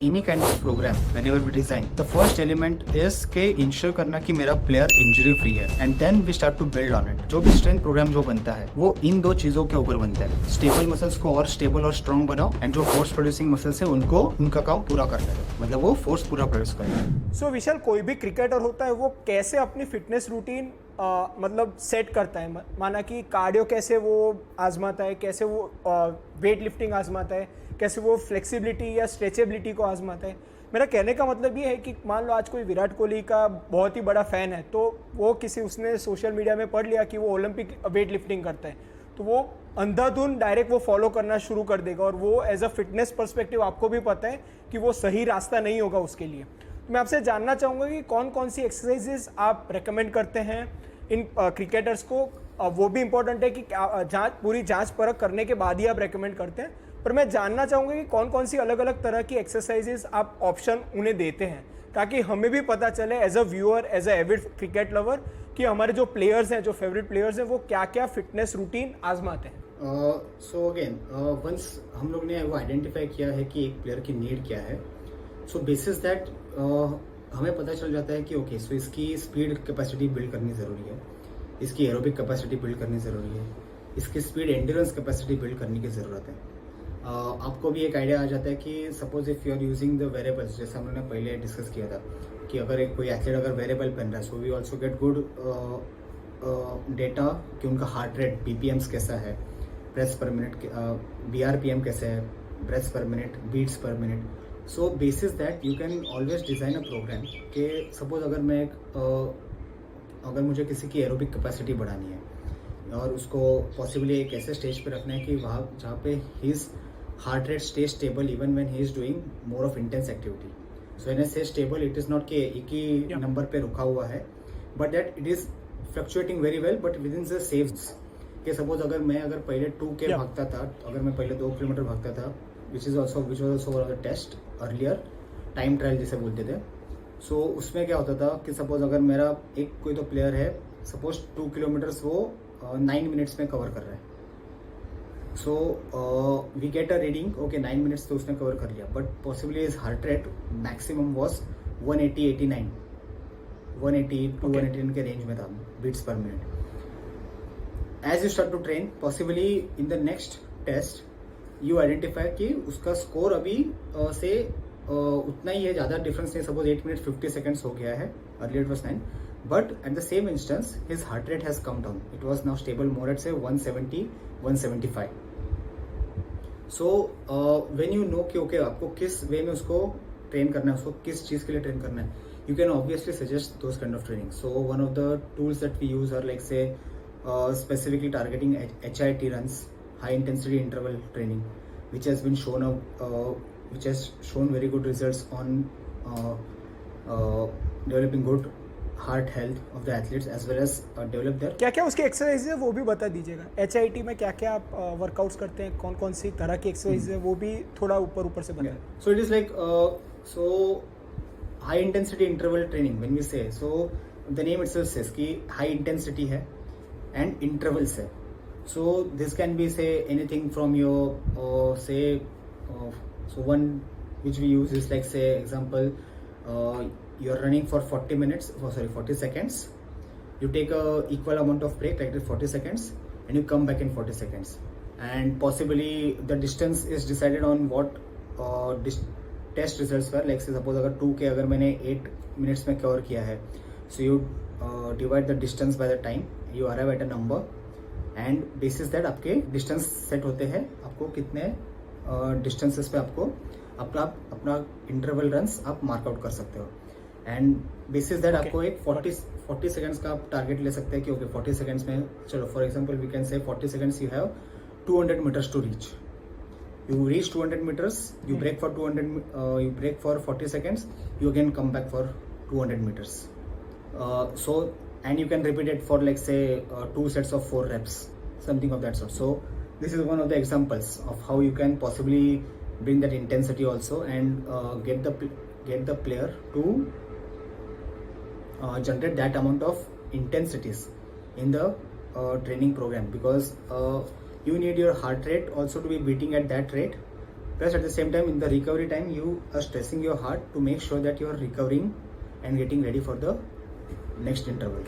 Any kind of program whenever we design, the first element is के ensure करना कि मेरा प्लेयर इंजरी फ्री है, and then we start to build on it. जो भी strength programme जो बनता है वो इन दो चीजों के ऊपर बनता है. स्टेबल मसल्स को और स्टेबल और स्ट्रॉन्ग बनाओ, एंड जो फोर्स प्रोड्यूसिंग मसल्स है उनको उनका काम पूरा करता है, मतलब वो फोर्स पूरा प्रोड्यूस करता है. सो विशाल, कोई भी क्रिकेटर होता है वो कैसे अपनी फिटनेस रूटीन मतलब सेट करता है? माना कि कार्डियो कैसे वो आजमाता है, कैसे वो वेट लिफ्टिंग आजमाता है, कैसे वो फ्लेक्सिबिलिटी या स्ट्रेचेबिलिटी को आजमाता है. मेरा कहने का मतलब ये है कि मान लो आज कोई विराट कोहली का बहुत ही बड़ा फ़ैन है, तो वो उसने सोशल मीडिया में पढ़ लिया कि वो ओलंपिक वेट लिफ्टिंग करता है, तो वो अंधाधुन डायरेक्ट वो फॉलो करना शुरू कर देगा, और वो एज अ फिटनेस पर्सपेक्टिव आपको भी पता है कि वो सही रास्ता नहीं होगा उसके लिए. तो मैं आपसे जानना चाहूँगा कि कौन कौन सी एक्सरसाइजेज आप रेकमेंड करते हैं इन क्रिकेटर्स को. वो भी इम्पोर्टेंट है कि पूरी जांच परख करने के बाद ही आप रेकमेंड करते हैं, पर मैं जानना चाहूँगा कि कौन कौन सी अलग अलग तरह की एक्सरसाइजेज आप ऑप्शन उन्हें देते हैं, ताकि हमें भी पता चले as a viewer, as a avid cricket lover, कि हमारे जो प्लेयर्स हैं, जो फेवरेट प्लेयर्स हैं, वो क्या क्या फिटनेस रूटीन आजमाते हैं. सो अगेन वंस हम लोग ने वो आइडेंटिफाई किया है कि एक प्लेयर की नीड क्या है, सो बेसिस दैट हमें पता चल जाता है कि ओके, सो इसकी स्पीड कैपेसिटी बिल्ड करनी ज़रूरी है, इसकी एरोबिक कैपेसिटी बिल्ड करनी ज़रूरी है, इसकी स्पीड एंड्योरेंस कैपेसिटी बिल्ड करने की ज़रूरत है. आपको भी एक आइडिया आ जाता है कि suppose if you are using the wearables, जैसे हम लोगों ने पहले डिस्कस किया था कि अगर एक कोई एथलीट अगर वेरिएबल पहन रहा है, so we also get good data कि उनका हार्ट रेट, बीपीएम्स कैसा है, ब्रेथ्स पर मिनट, बीआरपीएम कैसे है, breaths per minute, beats per minute. So basis that you can always design a programme कि सपोज अगर मैं अगर मुझे किसी की एरोबिक कैपेसिटी बढ़ानी है और उसको पॉसिबली एक ऐसे स्टेज पे रखना है कि वहाँ जहाँ पे his heart rate stay stable even when he is doing more of intense activity. So when I से स्टेबल, इट इज नॉट कि एक ही नंबर पे रुका हुआ है, but that it is fluctuating very well, but with in the saves. कि suppose अगर पहले 2K भागता था, अगर मैं पहले 2 किलोमीटर भागता था, which was also one of the test earlier, time trial जिसे बोलते थे. सो उसमें क्या होता था कि सपोज अगर मेरा एक कोई तो प्लेयर है, सपोज 2 किलोमीटर्स वो 9 मिनट्स में कवर कर रहा है. So we get a reading, okay 9 minutes तो उसने कवर कर लिया, but possibly is heart rate maximum was 180-89, 180 to 189 के रेंज में था, beats per minute. As you start to train, possibly in the next test you identify कि उसका score अभी से उतना ही है, ज़्यादा डिफरेंस नहीं. सपोज 8 मिनट 50 सेकेंड्स हो गया है, earlier it was 9, but at the same instance his heart rate has come down. It was now stable more at say 170, 175. So when you know कि okay आपको किस वे में उसको ट्रेन करना है, उसको किस चीज़ के लिए ट्रेन करना है, you can obviously suggest those kind of training. So one of the tools that we use are like say specifically targeting HIIT runs, high intensity interval training, which has been shown which has shown very good results on developing good heart health of the athletes as well as develop there. क्या क्या उसकी exercise है वो भी बता दीजिएगा. HIIT में क्या क्या आप वर्कआउट्स करते हैं, कौन कौन सी तरह की एक्सरसाइज है, वो भी थोड़ा ऊपर से बताएं. So it is like so high intensity interval training when we say, so the name itself says कि हाई इंटेंसिटी है एंड इंटरवल्स है. So this can be say anything from your say, so one which we use is like say example, you are running for 40 seconds, you take a equal amount of break like 40 seconds and you come back in 40 seconds, and possibly the distance is decided on what test results were. Like say suppose अगर 2K अगर मैंने 8 minutes में cover किया है, so you divide the distance by the time, you arrive at a number, and basis that आपके distance set होते हैं, आपको कितने distances पे आपको अपना इंटरवल रन्स आप मार्कआउट कर सकते हो. एंड बेसिस दैट आपको एक 40 सेकंड्स का आप टारगेट ले सकते हैं कि ओके 40 सेकंड्स में, चलो for example we can say 40 seconds you have 200 metres to reach. You reach 200 metres, you break for 40 seconds, you again come back for 200 metres. So and you can repeat it for like say 2 sets of 4 reps, something of that sort. So this is one of the examples of how you can possibly bring that intensity also and get the player to generate that amount of intensities in the training program, because you need your heart rate also to be beating at that rate, Plus at the same time in the recovery time you are stressing your heart to make sure that you are recovering and getting ready for the next interval.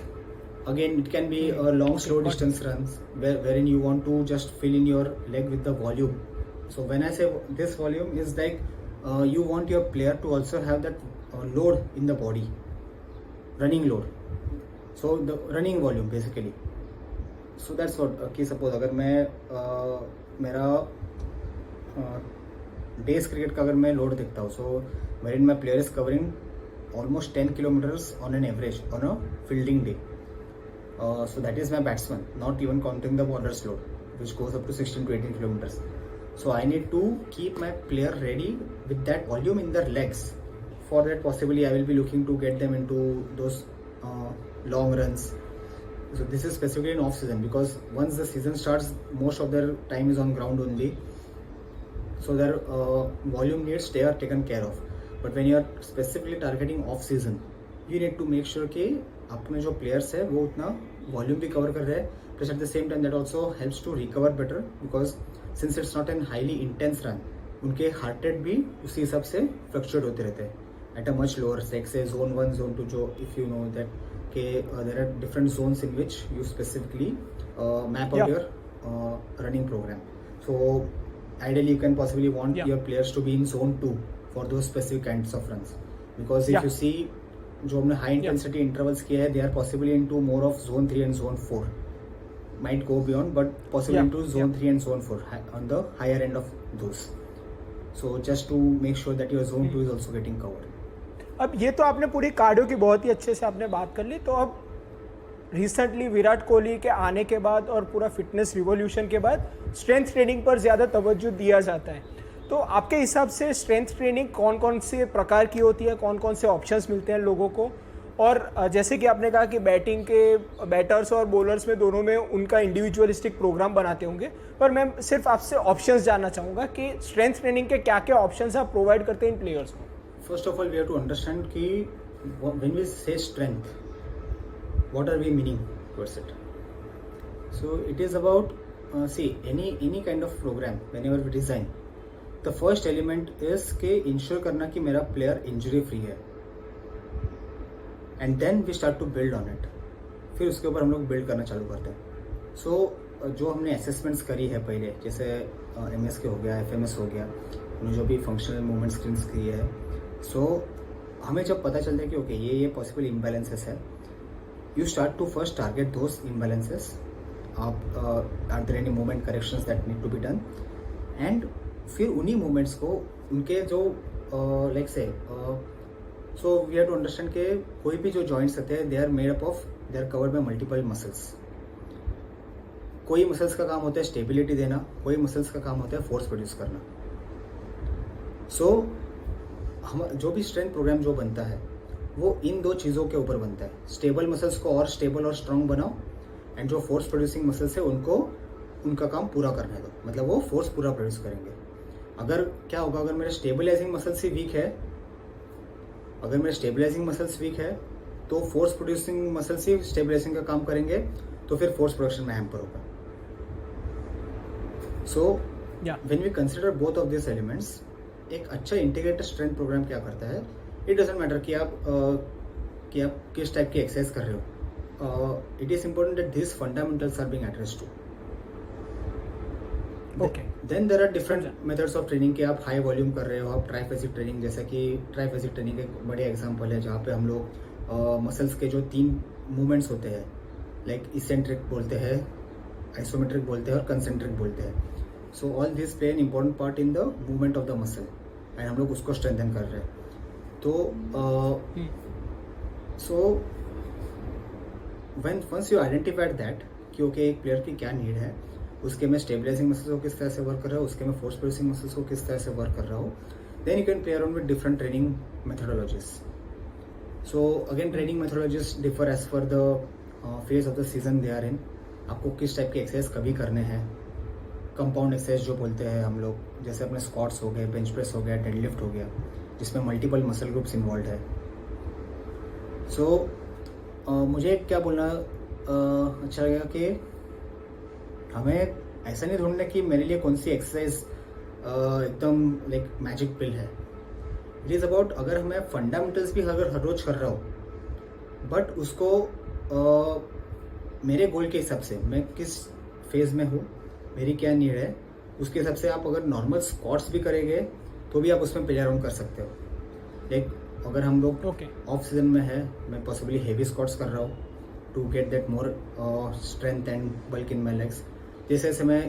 Again, it can be a long slow distance runs wherein you want to just fill in your leg with the volume. So when I say this volume is like you want your player to also have that load in the body, running load. So the running volume basically. So that's what कि suppose अगर मैं मेरा days cricket का अगर मैं load देखता हूँ, सो wherein my player is covering almost 10 kilometers on an average on a fielding day. So that is my batsman, not even counting the bowler's load, which goes up to 16 to 18 kilometers. So I need to keep my player ready with that volume in their legs. For that, possibly I will be looking to get them into those long runs. So this is specifically in off season, because once the season starts, most of their time is on ground only. So their volume needs they are taken care of. But when you are specifically targeting off season, you need to make sure कि अपने जो players है वो उतना volume भी cover कर रहे हैं. Plus at the same time that also helps to recover better, because since it's not an highly intense run, उनके heart rate भी उसी हिसाब से fluctuate होते रहते हैं at a much lower, like say zone 1, zone 2, जो if you know that there are different zones in which you specifically map out your running program. So ideally you can possibly want your players to be in zone 2 for those specific kinds of runs, because if you see जो हमने high intensity intervals किए हैं, they are possibly into more of zone 3 and zone 4, might go beyond but possibly into zone 3 and zone 4 on the higher end of those. So just to make sure that your zone 2 is also getting covered. अब ये तो आपने पूरी cardio की बहुत ही अच्छे से आपने बात कर ली. तो अब रिसेंटली विराट कोहली के आने के बाद और पूरा फिटनेस रिवॉल्यूशन के बाद स्ट्रेंथ ट्रेनिंग पर ज़्यादा तवज्जो दिया जाता है. तो आपके हिसाब से स्ट्रेंथ ट्रेनिंग कौन कौन से प्रकार की होती है, कौन कौन से ऑप्शंस मिलते हैं लोगों को? और जैसे कि आपने कहा कि बैटिंग के बैटर्स और बॉलर्स में दोनों में उनका इंडिविजुअलिस्टिक प्रोग्राम बनाते होंगे, पर मैं सिर्फ आपसे ऑप्शंस जानना चाहूँगा कि स्ट्रेंथ ट्रेनिंग के क्या क्या ऑप्शंस आप प्रोवाइड करते हैं इन प्लेयर्स को? First of all, we have to understand कि when we say strength, what are we meaning towards it? So it is about see any kind of program whenever we design, the first element is कि ensure करना कि मेरा player injury free है, and then we start to build on it. फिर उसके ऊपर हम लोग build करना चालू करते हैं. So जो हमने assessments करी है पहले, जैसे MS के हो गया, FMS हो गया, उन्होंने जो भी functional movement screens की है, so हमें जब पता चलता है कि ओके ये पॉसिबल इम्बैलेंसेस है, you start to first target those imbalances. आप are there any movement corrections that need to be done, and फिर उन्हीं मूवमेंट्स को उनके जो like say so we have to understand के कोई भी जो जॉइंट्स होते हैं, they are made up of, they are covered by multiple muscles. कोई मसल्स का काम होता है स्टेबिलिटी देना, कोई मसल्स का काम होता है फोर्स प्रोड्यूस करना. सो हम जो भी स्ट्रेंथ प्रोग्राम जो बनता है वो इन दो चीज़ों के ऊपर बनता है. स्टेबल मसल्स को और स्टेबल और स्ट्रांग बनाओ, एंड जो फोर्स प्रोड्यूसिंग मसल्स है उनको उनका काम पूरा करने दो, मतलब वो फोर्स पूरा प्रोड्यूस करेंगे. अगर क्या होगा, अगर मेरे स्टेबलाइजिंग मसल्स ही वीक है, अगर मेरे स्टेबलाइजिंग मसल्स वीक है तो फोर्स प्रोड्यूसिंग मसल्स ही स्टेबलाइजिंग का काम करेंगे, तो फिर फोर्स प्रोडक्शन में हैम्पर होगा. So when we consider both of this elements, एक अच्छा इंटीग्रेटेड स्ट्रेंथ प्रोग्राम क्या करता है, इट डजंट मैटर कि आप किस टाइप की एक्सरसाइज कर रहे हो, it is important that this fundamentals are being addressed too. Okay, then there are different methods of training कि आप हाई वॉल्यूम कर रहे हो, आप ट्राइफेसिक ट्रेनिंग, जैसे कि ट्राइफेसिक ट्रेनिंग एक बढ़िया एग्जांपल है जहाँ पे हम लोग मसल्स के जो 3 मूवमेंट्स होते हैं, लाइक इसेंट्रिक बोलते हैं, आइसोमेट्रिक बोलते हैं और कंसेंट्रिक बोलते हैं. So all this play an important part in the movement of the muscle, and हम लोग उसको स्ट्रेंथन कर रहे हैं. तो so once you identified that कि ओके एक प्लेयर की क्या नीड है, उसके मैं स्टेबलाइजिंग मसल्स को किस तरह से वर्क कर रहा हूँ, उसके मैं फोर्स प्रोड्यूसिंग मसल्स को किस तरह से वर्क कर रहा हूँ, then you can play around with different training methodologies. So again training methodologies differ as per the phase of the season they are in. आपको किस टाइप के एक्सरसाइज कभी करने हैं, कंपाउंड एक्सरसाइज जो बोलते हैं हम लोग, जैसे अपने स्क्वाट्स हो गए, बेंच प्रेस हो गया, डेडलिफ्ट हो गया, जिसमें मल्टीपल मसल ग्रुप्स इन्वॉल्व है. सो मुझे क्या बोलना अच्छा लगा कि हमें ऐसा नहीं ढूंढना कि मेरे लिए कौन सी एक्सरसाइज एकदम लाइक मैजिक पिल है. इट इज़ अबाउट अगर मैं फंडामेंटल्स भी अगर हर रोज कर रहा हूँ बट उसको मेरे गोल के हिसाब से मैं किस फेज में हूँ, मेरी क्या नीड है, उसके हिसाब से आप अगर नॉर्मल स्क्वाट्स भी करेंगे तो भी आप उसमें प्ले अराउंड कर सकते हो. लाइक अगर हम लोग ऑफ सीजन में है, मैं पॉसिबली हेवी स्क्वाट्स कर रहा हूँ to get that more strength and bulk in my legs. जैसे जैसे मैं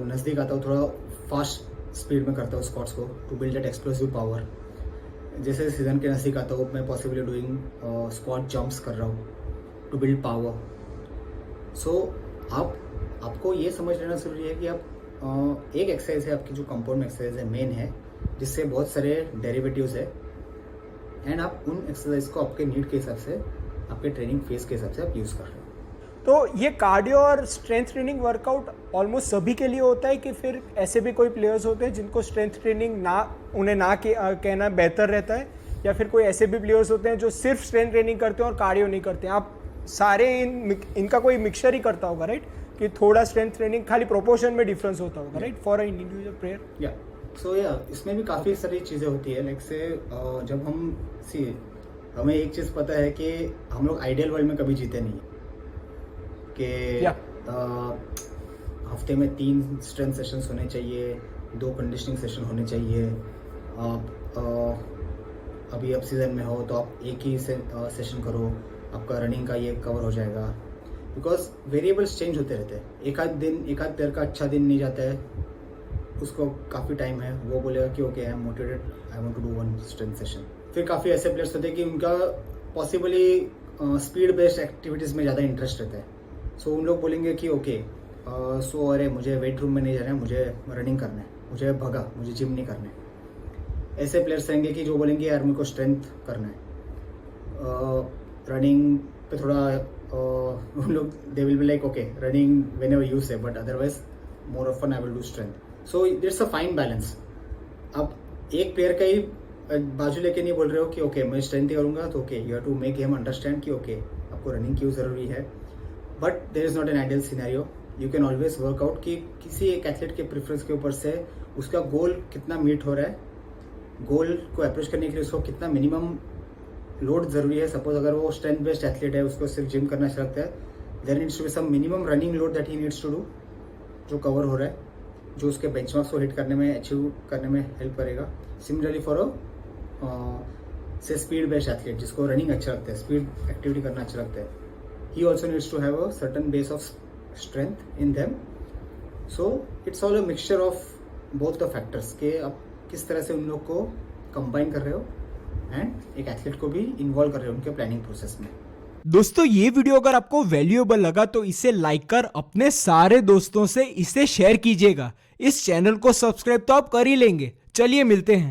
नज़दीक आता हूँ थोड़ा फास्ट स्पीड में करता हूँ स्क्वाट्स को to build that explosive power. जैसे सीजन के नज़दीक आता हूँ मैं पॉसिबली डूइंग स्क्वाट जंप्स कर रहा हूँ टू बिल्ड पावर. सो आपको ये समझ लेना ज़रूरी है कि आप एक एक्सरसाइज है आपकी जो कंपाउंड एक्सरसाइज है, मेन है, जिससे बहुत सारे डेरिवेटिव्स है एंड आप उन एक्सरसाइज को आपके नीड के हिसाब से, आपके ट्रेनिंग फेज के हिसाब से आप यूज़ कर रहे हो. तो ये कार्डियो और स्ट्रेंथ ट्रेनिंग वर्कआउट ऑलमोस्ट सभी के लिए होता है कि फिर ऐसे भी कोई प्लेयर्स होते हैं जिनको स्ट्रेंथ ट्रेनिंग उन्हें कहना बेहतर रहता है, या फिर कोई ऐसे भी प्लेयर्स होते हैं जो सिर्फ स्ट्रेंथ ट्रेनिंग करते हैं और कार्डियो नहीं करते हैं? आप सारे इनका कोई मिक्सचर ही करता होगा, राइट? कि थोड़ा स्ट्रेंथ ट्रेनिंग खाली प्रोपोर्शन में डिफरेंस होता होगा, right, for an individual player. या सो इसमें भी काफ़ी सारी चीज़ें होती है. लाइक से जब हमें एक चीज़ पता है कि हम लोग आइडियल वर्ल्ड में कभी जीते नहीं कि हफ्ते में 3 स्ट्रेंथ सेशंस होने चाहिए, 2 कंडीशनिंग सेशन होने चाहिए. आप अभी आप सीजन में हो तो आप एक ही सेशन करो, आपका रनिंग का ये कवर हो जाएगा. बिकॉज वेरिएबल्स चेंज होते रहते हैं. एक आध प्लेयर का अच्छा दिन नहीं जाता है, उसको काफ़ी टाइम है, वो बोलेगा कि okay I am motivated, I want to do 1 strength session. फिर काफ़ी ऐसे प्लेयर्स होते हैं कि उनका पॉसिबली स्पीड बेस्ड एक्टिविटीज़ में ज़्यादा इंटरेस्ट रहता है. सो उन लोग बोलेंगे कि ओके सो अरे मुझे वेट रूम में नहीं जाना है, मुझे रनिंग करना है, मुझे मुझे जिम नहीं करना है. ऐसे प्लेयर्स रहेंगे कि जो बोलेंगे यार मेरे को स्ट्रेंथ करना है. रनिंग पे थोड़ा उन लोग they will be like okay running whenever you say, but otherwise more often I will do strength. So it's a fine balance. आप एक प्लेयर का ही बाजू लेके नहीं बोल रहे हो कि ओके मैं स्ट्रेंथ ही करूँगा, तो okay you have to make him understand कि ओके आपको रनिंग क्यों ज़रूरी है. But there is not an ideal scenario. You can always work out कि किसी एक एथलीट के प्रेफरेंस के ऊपर से उसका गोल कितना मीट हो रहा है, गोल को अप्रोच करने के लिए उसको कितना मिनिमम लोड ज़रूरी है. सपोज अगर वो स्ट्रेंथ बेस्ड एथलीट है, उसको सिर्फ जिम करना अच्छा लगता है, there needs to be some minimum running load that he needs to do, जो कवर हो रहा है, जो उसके बेंचमार्क्स को हिट करने में, अचीव करने में हेल्प करेगा. सिमिलरली फॉर से स्पीड बेस्ड एथलीट जिसको रनिंग अच्छा लगता है, स्पीड एक्टिविटी करना अच्छा लगता है, he also needs to have a certain base of strength in them. So it's all a mixture of both the factors कि आप किस तरह से उन लोग को कंबाइन कर रहे हो एंड एक एथलीट को भी इन्वॉल्व कर रहे हो उनके प्लानिंग प्रोसेस में. दोस्तों, ये वीडियो अगर आपको वैल्यूएबल लगा तो इसे लाइक कर अपने सारे दोस्तों से इसे शेयर कीजिएगा. इस चैनल को सब्सक्राइब तो आप कर ही लेंगे. चलिए मिलते हैं.